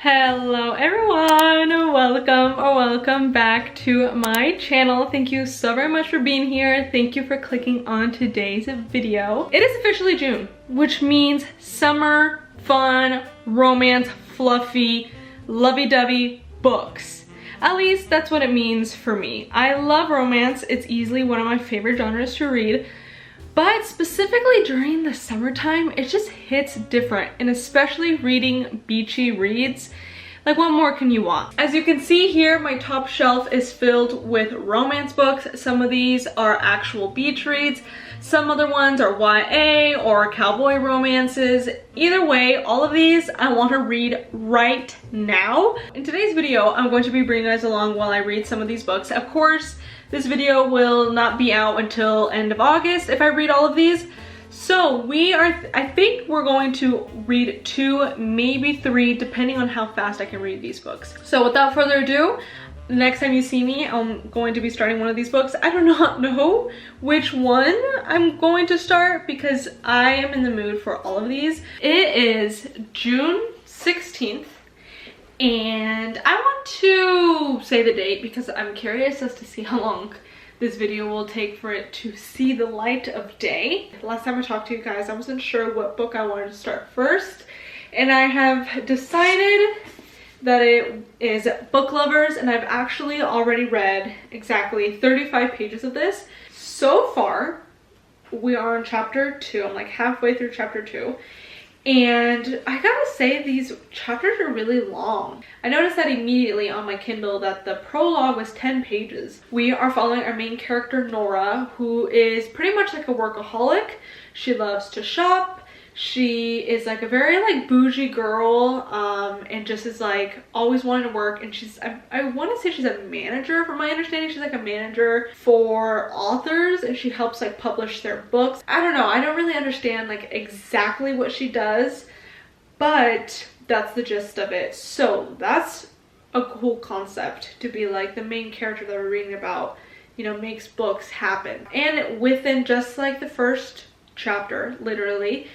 Hello everyone, welcome back to my channel. Thank you so very much for being here. Thank you for clicking on today's video. It is officially June, which means summer, fun, romance, fluffy, lovey-dovey books. At least that's what it means for me. I love romance. It's easily one of my favorite genres to read. But specifically during the summertime, it just hits different, and especially reading beachy reads. Like, what more can you want? As you can see here, my top shelf is filled with romance books. Some of these are actual beach reads. Some other ones are YA or cowboy romances. Either way, all of these I want to read right now. In today's video, I'm going to be bringing you guys along while I read some of these books. Of course, this video will not be out until end of August if I read all of these. So I think we're going to read 2, maybe 3, depending on how fast I can read these books. So without further ado, the next time you see me, I'm going to be starting one of these books. I do not know which one I'm going to start because I am in the mood for all of these. It is June 16th. And I want to say the date because I'm curious as to see how long this video will take for it to see the light of day. Last time I talked to you guys, I wasn't sure what book I wanted to start first. And I have decided that it is Book Lovers, and I've actually already read exactly 35 pages of this. So far, we are on chapter 2. I'm like halfway through chapter 2. And I gotta say, these chapters are really long. I noticed that immediately on my Kindle that the prologue was 10 pages. We are following our main character, Nora, who is pretty much like a workaholic. She loves to shop. She is like a very like bougie girl, and just is like always wanting to work. And she's, I want to say she's a manager. From my understanding, she's like a manager for authors, and she helps like publish their books. I don't know, I don't really understand like exactly what she does, but that's the gist of it. So that's a cool concept, to be like the main character that we're reading about, you know, makes books happen. And within just like the first chapter, literally,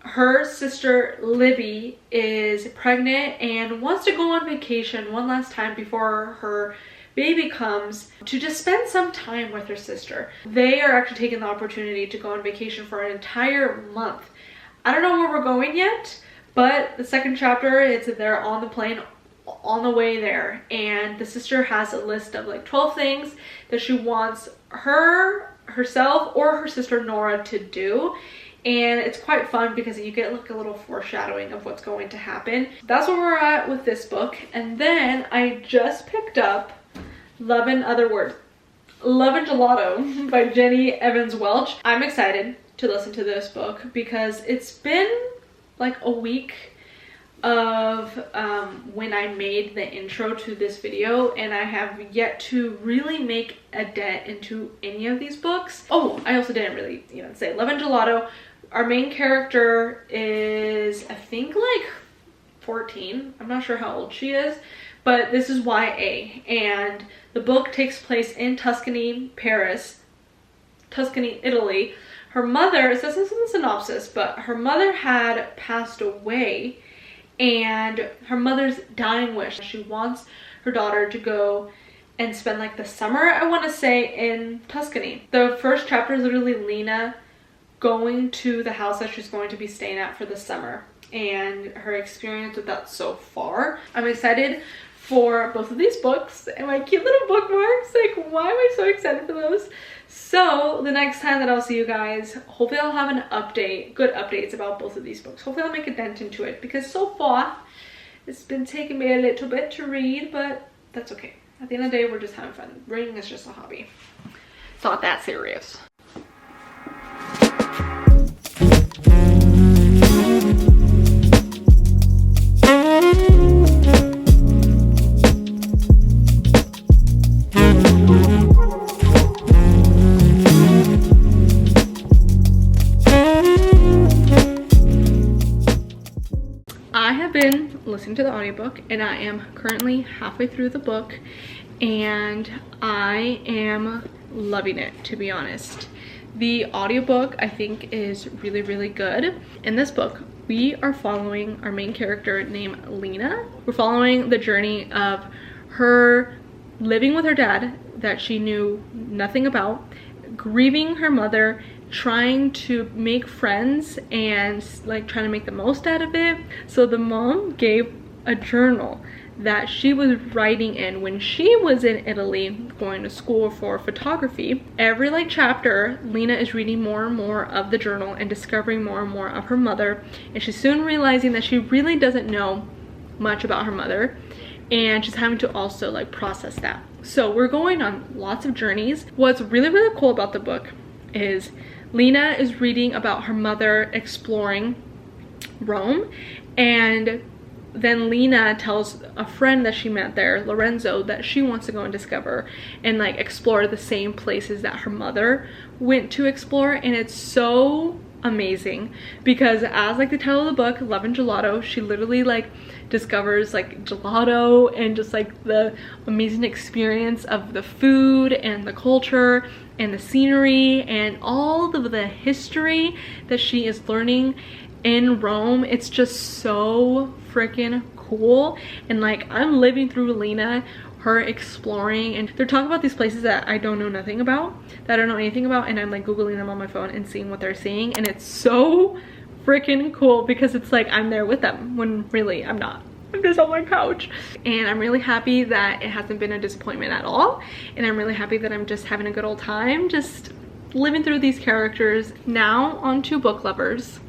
her sister Libby is pregnant and wants to go on vacation one last time before her baby comes, to just spend some time with her sister. They are actually taking the opportunity to go on vacation for an entire month. I don't know where we're going yet, but the second chapter, it's they're on the plane on the way there, and the sister has a list of like 12 things that she wants herself or her sister Nora to do. And it's quite fun because you get like a little foreshadowing of what's going to happen. That's where we're at with this book. And then I just picked up Love and Gelato by Jenny Evans Welch. I'm excited to listen to this book because it's been like a week of when I made the intro to this video, and I have yet to really make a dent into any of these books. Oh, I also didn't really even say Love and Gelato. Our main character is, I think, like 14. I'm not sure how old she is, but this is YA, and the book takes place in Tuscany, Italy. Her mother, it says this in the synopsis, but her mother had passed away, and her mother's dying wish, she wants her daughter to go and spend like the summer, I want to say, in Tuscany. The first chapter is literally Lena going to the house that she's going to be staying at for the summer and her experience with that so far. I'm excited for both of these books and my cute little bookmarks. Like, why am I so excited for those? So the next time that I'll see you guys, hopefully I'll have an update, good updates about both of these books. Hopefully I'll make a dent into it, because so far it's been taking me a little bit to read, but that's okay. At the end of the day, we're just having fun. Reading is just a hobby. It's not that serious. I have been listening to the audiobook, and I am currently halfway through the book, and I am loving it, to be honest. The audiobook, I think, is really, really good. In this book, we are following our main character named Lena. We're following the journey of her living with her dad that she knew nothing about, grieving her mother, trying to make friends and like trying to make the most out of it. So the mom gave a journal that she was writing in when she was in Italy going to school for photography. Every like chapter, Lena is reading more and more of the journal and discovering more and more of her mother, and she's soon realizing that she really doesn't know much about her mother, and she's having to also like process that. So we're going on lots of journeys. What's really cool about the book is Lena is reading about her mother exploring Rome, and then Lena tells a friend that she met there, Lorenzo, that she wants to go and discover and like explore the same places that her mother went to explore. And it's so amazing because, as like the title of the book, Love and Gelato, she literally like discovers like gelato and just like the amazing experience of the food and the culture and the scenery and all of the history that she is learning in Rome. It's just so freaking cool. And like, I'm living through Lena, her exploring, and they're talking about these places that I don't know nothing about, that I don't know anything about, and I'm like googling them on my phone and seeing what they're seeing, and it's so freaking cool because it's like I'm there with them when really I'm not. I'm just on my couch. And I'm really happy that it hasn't been a disappointment at all, and I'm really happy that I'm just having a good old time just living through these characters. Now on to Book Lovers.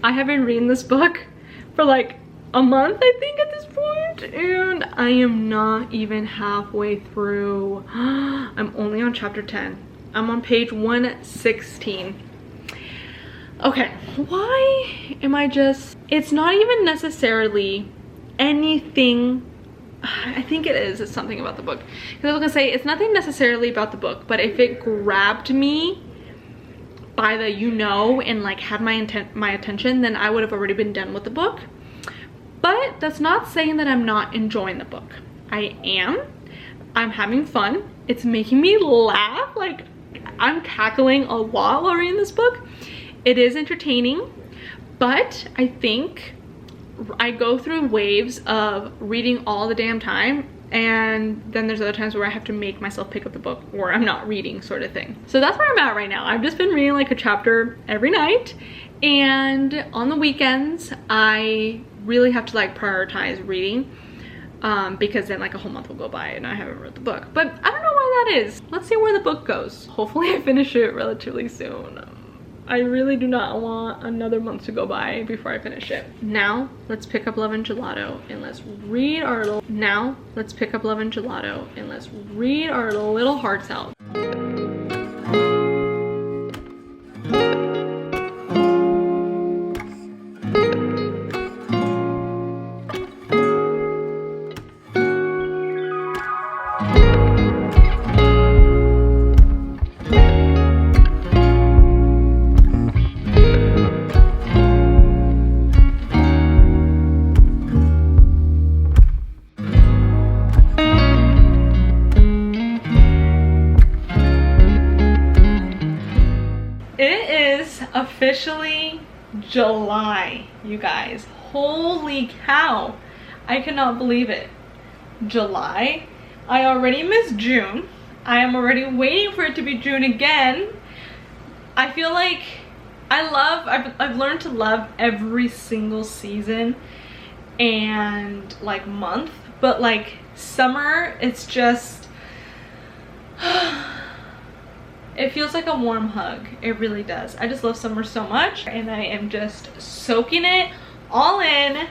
I have been reading this book for like a month, I think, at this point, and I am not even halfway through. I'm only on chapter 10. I'm on page 116. Okay, why am I just, it's not even necessarily anything, I think it is, it's something about the book, because I was gonna say it's nothing necessarily about the book, but if it grabbed me by the and like had my attention, then I would have already been done with the book. But that's not saying that I'm not enjoying the book. I am. I'm having fun. It's making me laugh. Like, I'm cackling a lot while reading this book. It is entertaining, but I think I go through waves of reading all the damn time, and then there's other times where I have to make myself pick up the book or I'm not reading, sort of thing. So that's where I'm at right now. I've just been reading like a chapter every night, and on the weekends I really have to like prioritize reading, because then like a whole month will go by and I haven't read the book. But I don't know why that is. Let's see where the book goes. Hopefully I finish it relatively soon. I really do not want another month to go by before I finish it. Now let's pick up Love and Gelato and let's read our little, little hearts out. Officially July, you guys. Holy cow, I cannot believe it. July. I already missed June. I am already waiting for it to be June again. I feel like I've learned to love every single season and like month, but like summer, it's just it feels like a warm hug. It really does. I just love summer so much, and I am just soaking it all in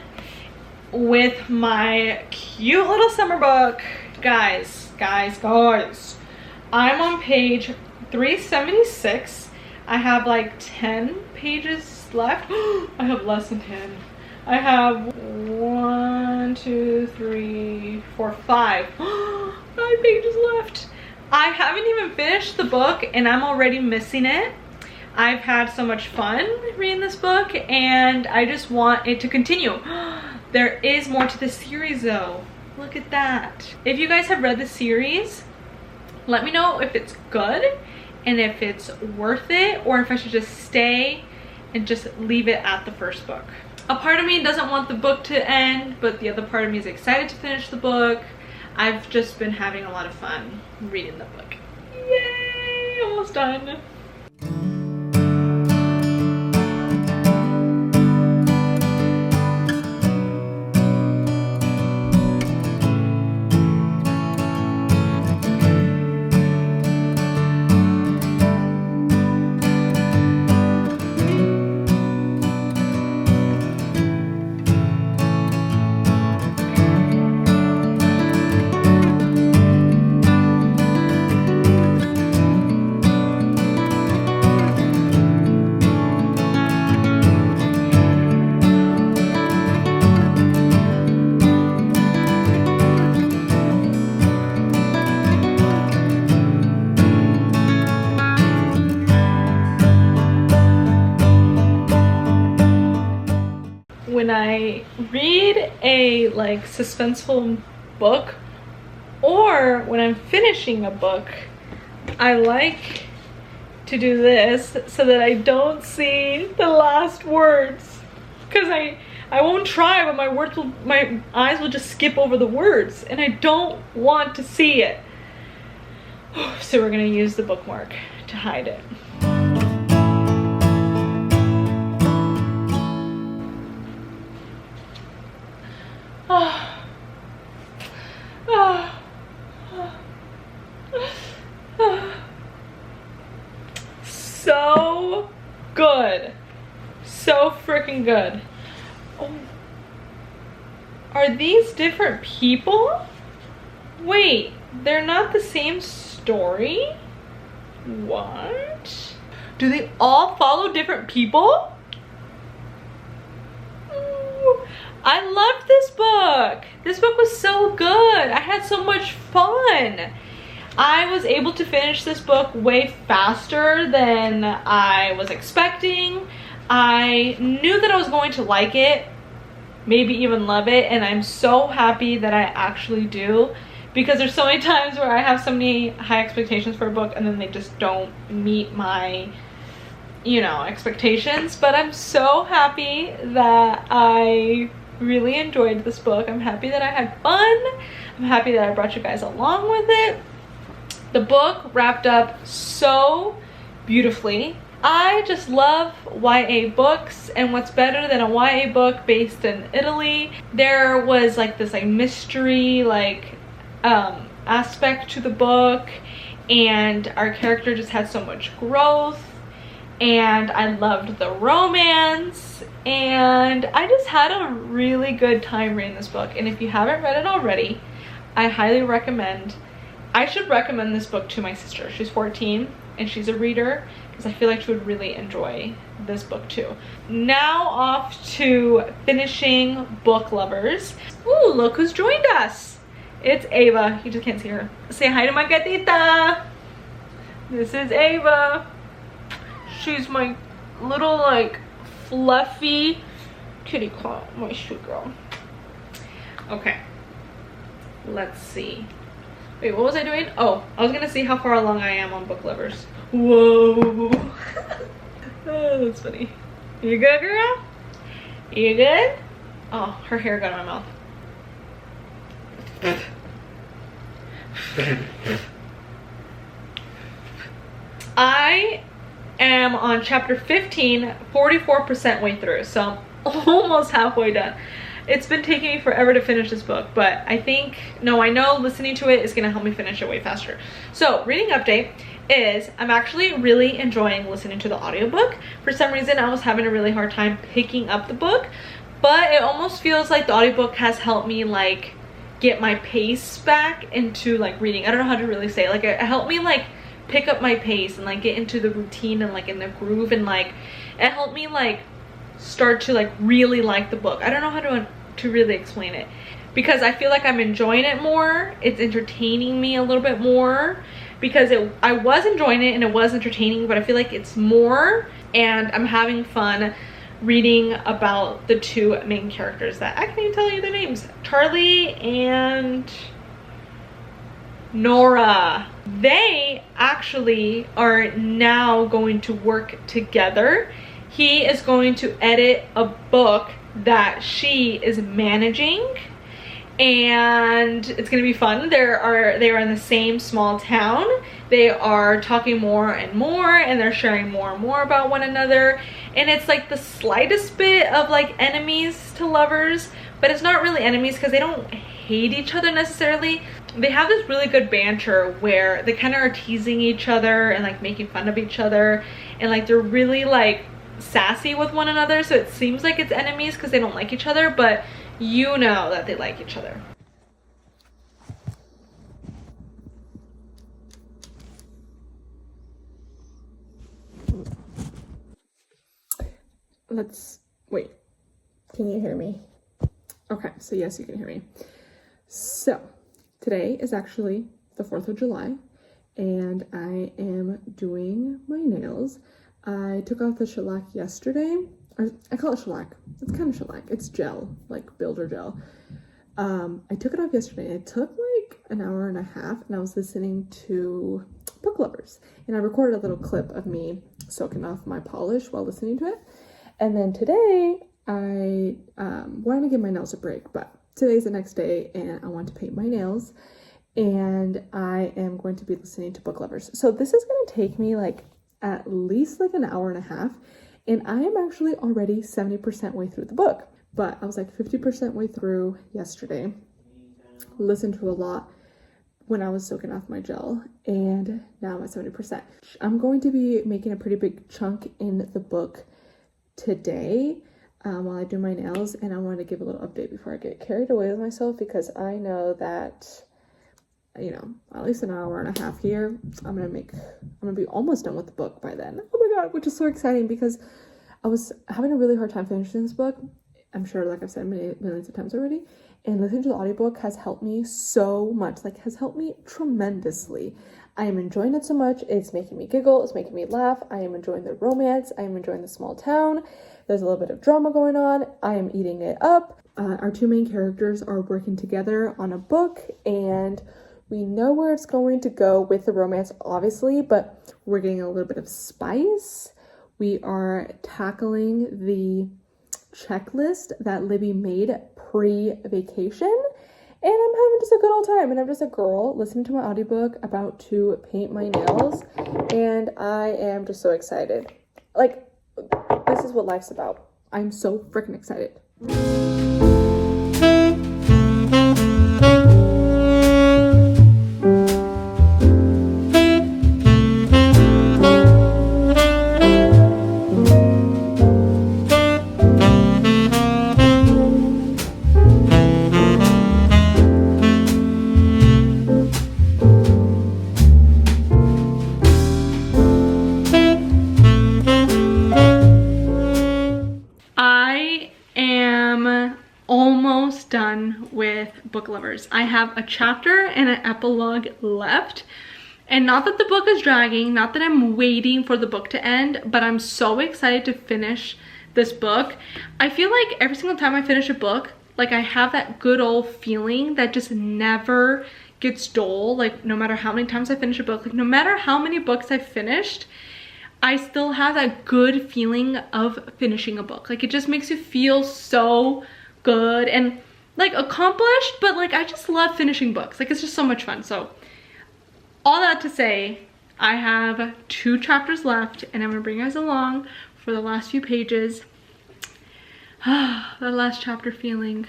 with my cute little summer book. Guys, I'm on page 376. I have like 10 pages left. I have less than 10. I have 1, 2, 3, 4, 5. 5 pages left. I haven't even finished the book and I'm already missing it. I've had so much fun reading this book and I just want it to continue. There is more to the series though. Look at that. If you guys have read the series, let me know if it's good and if it's worth it, or if I should just stay and just leave it at the first book. A part of me doesn't want the book to end, but the other part of me is excited to finish the book. I've just been having a lot of fun reading the book. Yay! Almost done. When I read a like suspenseful book, or when I'm finishing a book, I like to do this so that I don't see the last words, because I won't try, but my eyes will just skip over the words and I don't want to see it. So we're gonna use the bookmark to hide it. So good. So freaking good. Oh. Are these different people? Wait, they're not the same story? What? Do they all follow different people? I loved this book. This book was so good. I had so much fun. I was able to finish this book way faster than I was expecting. I knew that I was going to like it, maybe even love it, and I'm so happy that I actually do, because there's so many times where I have so many high expectations for a book and then they just don't meet my, you know, expectations. But I'm so happy that I really enjoyed this book. I'm happy that I had fun. I'm happy that I brought you guys along with it. The book wrapped up so beautifully. I just love YA books, and what's better than a YA book based in Italy? There was like this like mystery aspect to the book, and our character just had so much growth, and I loved the romance, and I just had a really good time reading this book. And if you haven't read it already, I highly recommend. I should recommend this book to my sister. She's 14 and she's a reader, because I feel like she would really enjoy this book too. Now off to finishing Book Lovers. Ooh, look who's joined us. It's Ava. You just can't see her. Say hi to my gatita. This is Ava. She's my little like fluffy kitty cat, my sweet girl. Okay, let's see. Wait, what was I doing? Oh, I was gonna see how far along I am on Book Lovers. Whoa. Oh, that's funny. You good, girl? You good? Oh, her hair got in my mouth. I am on chapter 15, 44% way through, so almost halfway done. It's been taking me forever to finish this book, but I know listening to it is gonna help me finish it way faster. So, reading update is I'm actually really enjoying listening to the audiobook. For some reason, I was having a really hard time picking up the book, but it almost feels like the audiobook has helped me like get my pace back into like reading. I don't know how to really say it. Like it helped me like pick up my pace and like get into the routine and like in the groove, and like it helped me like start to like really like the book. I don't know how to really explain it, because I feel like I'm enjoying it more. It's entertaining me a little bit more, because I was enjoying it and it was entertaining, but I feel like it's more, and I'm having fun reading about the two main characters that I can't even tell you their names. Charlie and Nora. They actually are now going to work together. He is going to edit a book that she is managing, and it's gonna be fun. They are in the same small town. They are talking more and more, and they're sharing more and more about one another, and it's like the slightest bit of like enemies to lovers, but it's not really enemies because they don't hate each other necessarily. They have this really good banter where they kind of are teasing each other and like making fun of each other, and like they're really like sassy with one another, so it seems like it's enemies because they don't like each other, but you know that they like each other. Let's wait. Can you hear me? Okay, so yes, you can hear me. So today is actually the 4th of July, and I am doing my nails. I took off the shellac yesterday. Or I call it shellac. It's kind of shellac. It's gel, like builder gel. I took it off yesterday. It took like an hour and a half, and I was listening to Book Lovers, and I recorded a little clip of me soaking off my polish while listening to it. And then today I wanted to give my nails a break, but today's the next day and I want to paint my nails, and I am going to be listening to Book Lovers. So this is going to take me like at least like an hour and a half, and I am actually already 70% way through the book, but I was like 50% way through yesterday. Listened to a lot when I was soaking off my gel, and now I'm at 70%. I'm going to be making a pretty big chunk in the book today while I do my nails, and I wanted to give a little update before I get carried away with myself, because I know that, you know, at least an hour and a half here, I'm gonna be almost done with the book by then. Oh my god, which is so exciting because I was having a really hard time finishing this book. I'm sure, like I've said millions of times already, and listening to the audiobook has helped me so much, like has helped me tremendously. I am enjoying it so much. It's making me giggle. It's making me laugh. I am enjoying the romance. I am enjoying the small town. There's a little bit of drama going on. I am eating it up. Our two main characters are working together on a book, and we know where it's going to go with the romance, obviously, but we're getting a little bit of spice. We are tackling the checklist that Libby made pre-vacation. And I'm having just a good old time, and I'm just a girl listening to my audiobook about to paint my nails, and I am just so excited. Like, this is what life's about. I'm so freaking excited. Done with Book Lovers. I have a chapter and an epilogue left, and not that the book is dragging, not that I'm waiting for the book to end, but I'm so excited to finish this book. I feel like every single time I finish a book, like I have that good old feeling that just never gets dull. Like no matter how many times I finish a book, like no matter how many books I've finished, I still have that good feeling of finishing a book. Like it just makes you feel so good and like accomplished, but like I just love finishing books. Like it's just so much fun. So all that to say, I have 2 chapters left, and I'm gonna bring you guys along for the last few pages. The last chapter feeling.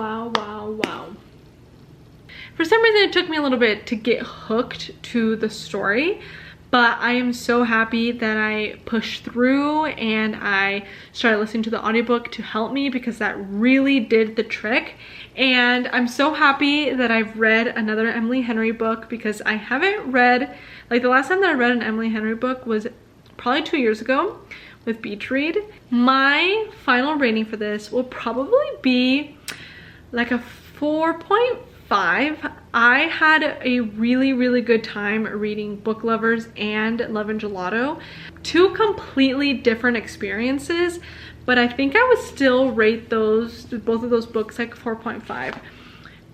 Wow. For some reason, it took me a little bit to get hooked to the story, but I am so happy that I pushed through and I started listening to the audiobook to help me, because that really did the trick. And I'm so happy that I've read another Emily Henry book, because I haven't read, like the last time that I read an Emily Henry book was probably 2 years ago with Beach Read. My final rating for this will probably be like a 4.5. I had a really good time reading Book Lovers and Love and Gelato. Two completely different experiences, but I think I would still rate both of those books like 4.5.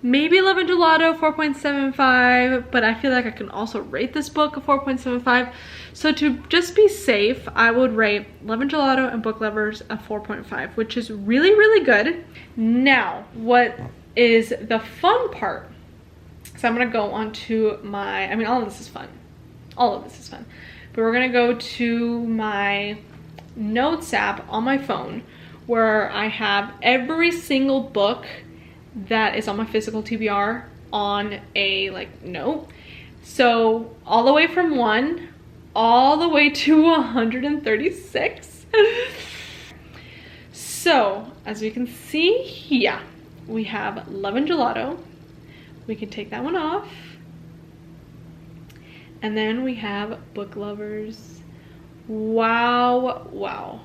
Maybe Love and Gelato 4.75, but I feel like I can also rate this book a 4.75. So to just be safe, I would rate Love and Gelato and Book Lovers a 4.5, which is really good. Now, what is the fun part? So I'm gonna go on to my, I mean, all of this is fun. All of this is fun. But we're gonna go to my Notes app on my phone, where I have every single book that is on my physical TBR on a like note. So all the way from 1 all the way to 136. So as we can see here, we have Love and Gelato. We can take that one off. And then we have Book Lovers. Wow.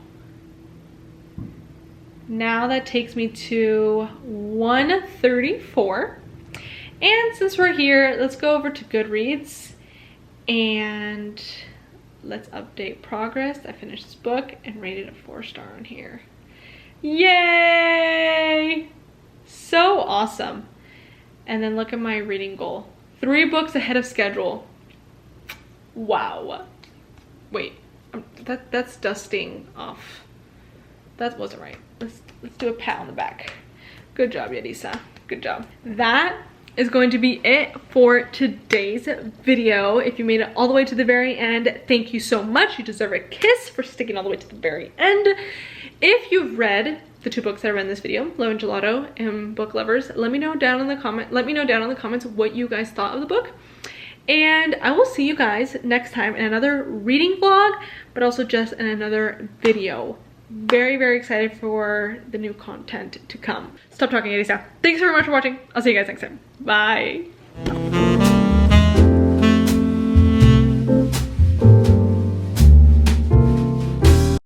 Now that takes me to 134. And since we're here, let's go over to Goodreads and let's update progress. I finished this book and rated a 4-star on here. Yay! So awesome. And then look at my reading goal. 3 books ahead of schedule. Wow. Wait, that's dusting off. That wasn't right. Let's do a pat on the back. Good job, Yadisa. Good job. That is going to be it for today's video. If you made it all the way to the very end, thank you so much. You deserve a kiss for sticking all the way to the very end. If you've read the 2 books that I read in this video, Love and Gelato and Book Lovers, let me know down in the comments what you guys thought of the book. And I will see you guys next time in another reading vlog, but also just in another video. Very excited for the new content to come. Stop talking, Elisa. Thanks very much for watching. I'll see you guys next time. Bye.